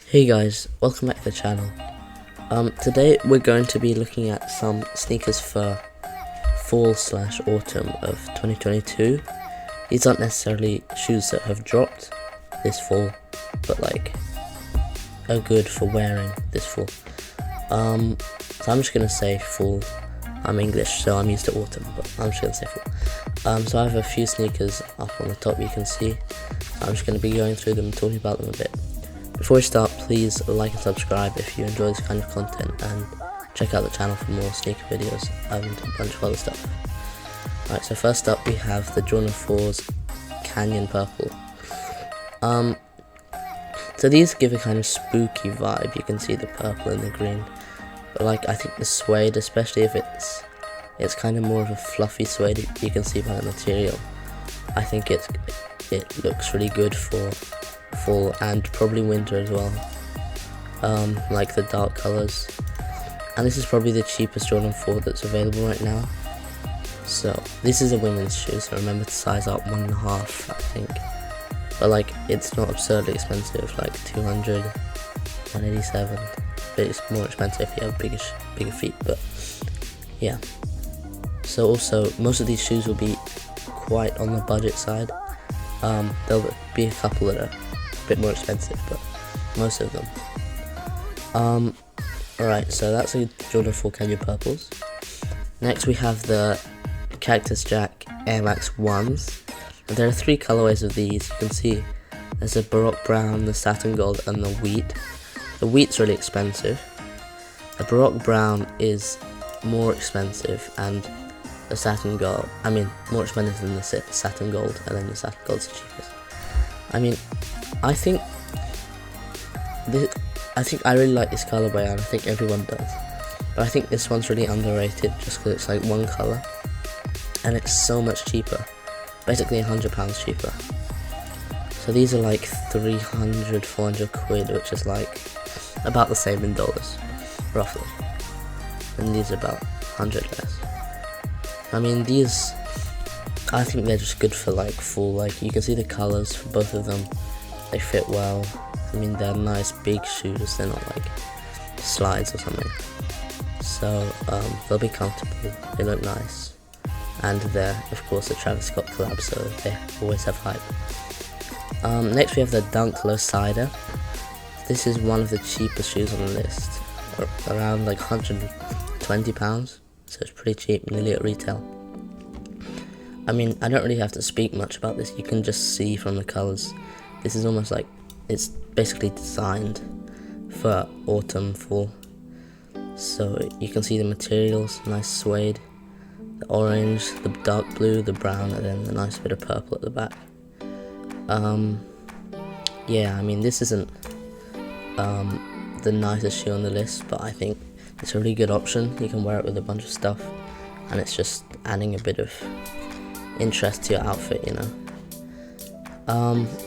Hey guys, welcome back to the channel. Today we're going to be looking at some sneakers for fall/autumn of 2022. These aren't necessarily shoes that have dropped this fall, but like are good for wearing this fall. So I'm just gonna say fall. I'm English, so I'm used to autumn, but I'm just gonna say fall. So I have a few sneakers up on the top you can see. I'm just gonna be going through them and talking about them a bit. Before we start, please like and subscribe if you enjoy this kind of content, and check out the channel for more sneaker videos and a bunch of other stuff. Alright, so first up we have the Jordan 4's Canyon Purple. So these give a kind of spooky vibe. You can see the purple and the green, but like I think the suede, especially if it's kind of more of a fluffy suede, you can see by the material. I think it looks really good for fall and probably winter as well, like the dark colors. And this is probably the cheapest Jordan 4 that's available right now. So this is a women's shoe, so remember to size up 1.5, I think. But like it's not absurdly expensive, like 200, 187, but it's more expensive if you have bigger feet. But yeah, so also most of these shoes will be quite on the budget side. There'll be a couple that are a bit more expensive, but most of them. Alright, so that's the Jordan 4 Canyon Purples. Next we have the Cactus Jack Air Max 1s. And there are three colorways of these. You can see there's a Baroque Brown, the Satin Gold, and the Wheat. The Wheat's really expensive. The Baroque Brown is more expensive, and the Satin Gold, more expensive than the Satin Gold, and then the Satin Gold's the cheapest. I think I really like this colorway, and I think everyone does. But I think this one's really underrated just because it's like one color, and it's so much cheaper. Basically £100 cheaper. So these are like 300, 400 quid, which is like about the same in dollars, roughly. And these are about 100 less. These, I think they're just good for like fall. Like you can see the colors for both of them. They fit well. They're nice big shoes. They're not like slides or something. So they'll be comfortable. They look nice. And they're of course a Travis Scott collab, so they always have hype. Next we have the Dunk Low Sider. This is one of the cheapest shoes on the list, around like £120, so it's pretty cheap, nearly at retail. I don't really have to speak much about this. You can just see from the colors. This is almost like it's basically designed for autumn, fall. So you can see the materials, nice suede, the orange, the dark blue, the brown, and then the nice bit of purple at the back. This isn't the nicest shoe on the list, but I think it's a really good option. You can wear it with a bunch of stuff, and it's just adding a bit of interest to your outfit, you know.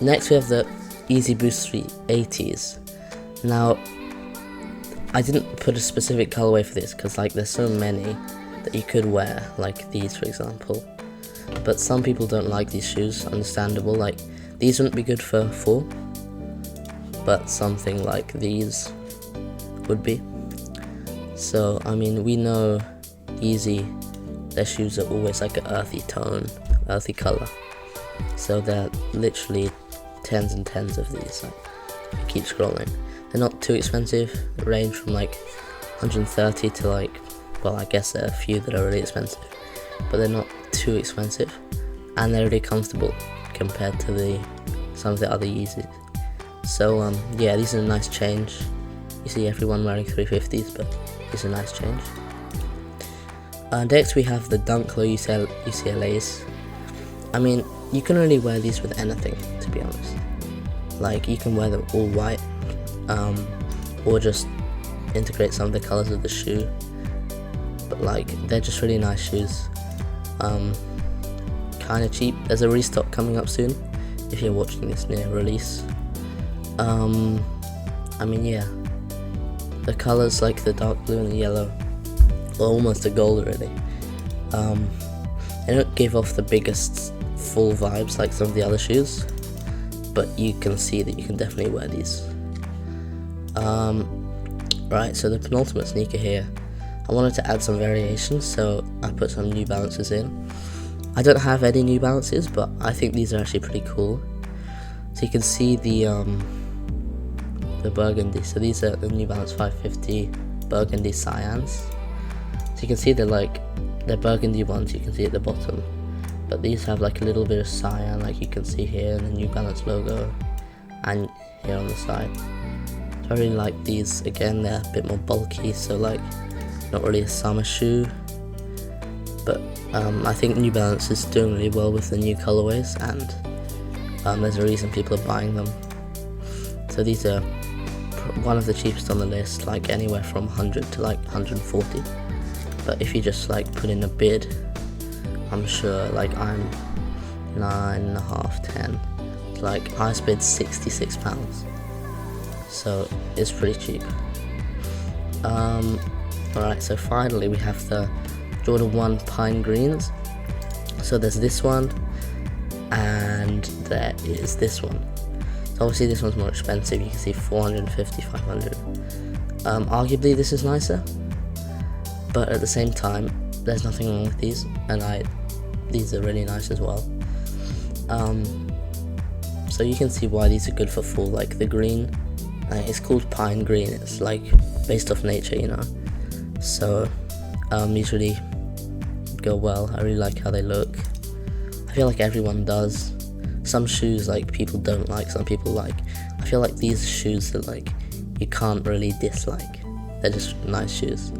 Next we have the Yeezy Boost 380s. Now, I didn't put a specific colorway for this because like there's so many that you could wear, like these for example. But some people don't like these shoes, understandable. Like these wouldn't be good for fall, but something like these would be. So we know Yeezy, their shoes are always like an earthy tone, earthy color. So they're literally tens and tens of these. Like, keep scrolling. They're not too expensive. They range from like 130 to like, well, I guess there are a few that are really expensive, but they're not too expensive, and they're really comfortable compared to some of the other Yeezys. So yeah, these are a nice change. You see everyone wearing 350s, but these are a nice change. Next we have the Dunk Low UCLAs. You can really wear these with anything, to be honest. Like you can wear them all white, or just integrate some of the colors of the shoe. But like they're just really nice shoes. Kind of cheap. There's a restock coming up soon if you're watching this near release. Yeah, the colors like the dark blue and the yellow, or almost a gold really. They don't give off the biggest full vibes like some of the other shoes, but you can see that you can definitely wear these. Right, so the penultimate sneaker here, I wanted to add some variations, so I put some New Balances in. I don't have any New Balances, but I think these are actually pretty cool. So you can see the burgundy. So these are the New Balance 550 burgundy cyans. So you can see they're burgundy ones, you can see at the bottom. But these have like a little bit of cyan, like you can see here in the New Balance logo, and here on the side. So I really like these. Again, they're a bit more bulky, so like not really a summer shoe. But I think New Balance is doing really well with the new colorways, and there's a reason people are buying them. So these are one of the cheapest on the list, like anywhere from 100 to like 140. But if you just like put in a bid, I'm sure like I'm 9.5, 10. Like highest bid £66. So it's pretty cheap. Alright, so finally we have the Jordan 1 Pine Greens. So there's this one, and there is this one. So obviously this one's more expensive, you can see 450, 500. Arguably this is nicer, but at the same time, there's nothing wrong with these, and these are really nice as well. So you can see why these are good for fall, like the green. It's called Pine Green, it's like based off nature, you know. So these really go well. I really like how they look. I feel like everyone does. Some shoes like people don't like, some people like. I feel like these shoes are like you can't really dislike. They're just nice shoes.